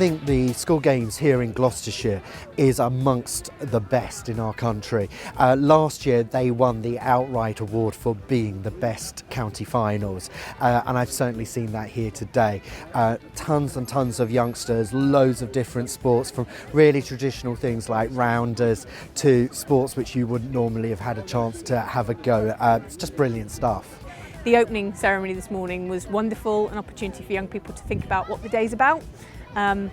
think the school games here in Gloucestershire is amongst the best in our country. Last year they won the outright award for being the best county finals, and I've certainly seen that here today. Tons and tons of youngsters, loads of different sports, from really traditional things like rounders to sports which you wouldn't normally have had a chance to have a go. It's just brilliant stuff. The opening ceremony this morning was wonderful, an opportunity for young people to think about what the day's about,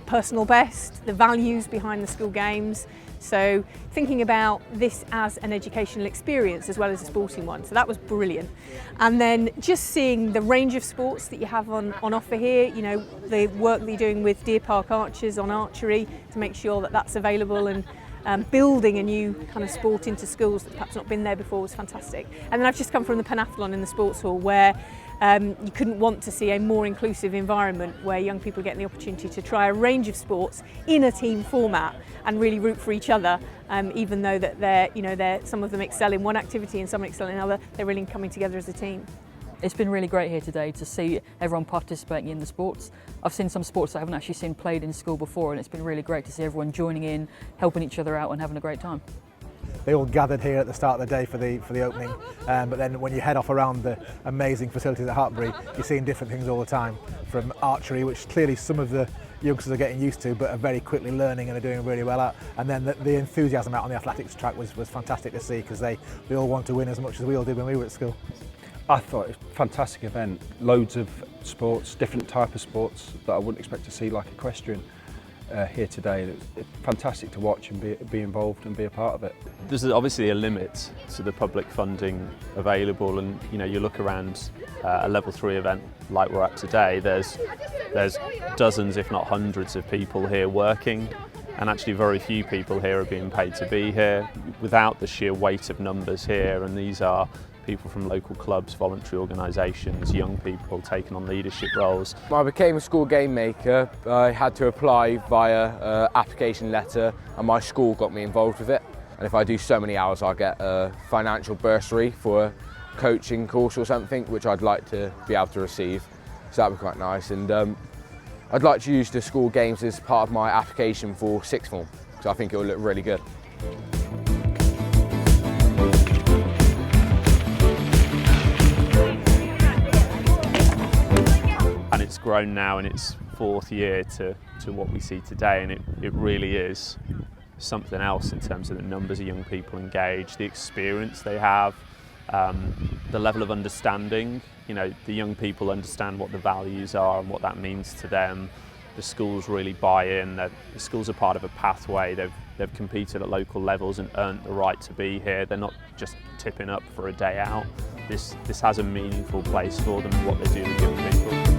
personal best, the values behind the school games. So thinking about this as an educational experience as well as a sporting one. So that was brilliant. And then just seeing the range of sports that you have on offer here, you know, the work that you're doing with Deer Park Archers on archery to make sure that that's available, and building a new kind of sport into schools that's perhaps not been there before was fantastic. And then I've just come from the Penathlon in the sports hall, where you couldn't want to see a more inclusive environment where young people are getting the opportunity to try a range of sports in a team format and really root for each other, even though that some of them excel in one activity and some excel in another. They're really coming together as a team. It's been really great here today to see everyone participating in the sports. I've seen some sports I haven't actually seen played in school before, and it's been really great to see everyone joining in, helping each other out and having a great time. They all gathered here at the start of the day for the opening, but then when you head off around the amazing facilities at Hartpury, you're seeing different things all the time, from archery, which clearly some of the youngsters are getting used to but are very quickly learning and are doing really well at, and then the enthusiasm out on the athletics track was fantastic to see, because they all want to win as much as we all did when we were at school. I thought it was a fantastic event, loads of sports, different type of sports that I wouldn't expect to see, like equestrian here today. It's fantastic to watch and be involved and be a part of it. There's obviously a limit to the public funding available, and you look around a level 3 event like we're at today, there's dozens if not hundreds of people here working, and actually very few people here are being paid to be here, without the sheer weight of numbers here. And these are people from local clubs, voluntary organisations, young people taking on leadership roles. I became a school game maker. I had to apply via application letter, and my school got me involved with it. And if I do so many hours, I'll get a financial bursary for a coaching course or something, which I'd like to be able to receive. So that'd be quite nice. And I'd like to use the school games as part of my application for sixth form, because I think it will look really good. And it's grown now in its 4th year to what we see today, and it really is something else in terms of the numbers of young people engaged, the experience they have, the level of understanding. The young people understand what the values are and what that means to them. The schools really buy in. The schools are part of a pathway. They've competed at local levels and earned the right to be here. They're not just tipping up for a day out. This has a meaningful place for them in what they do with young people.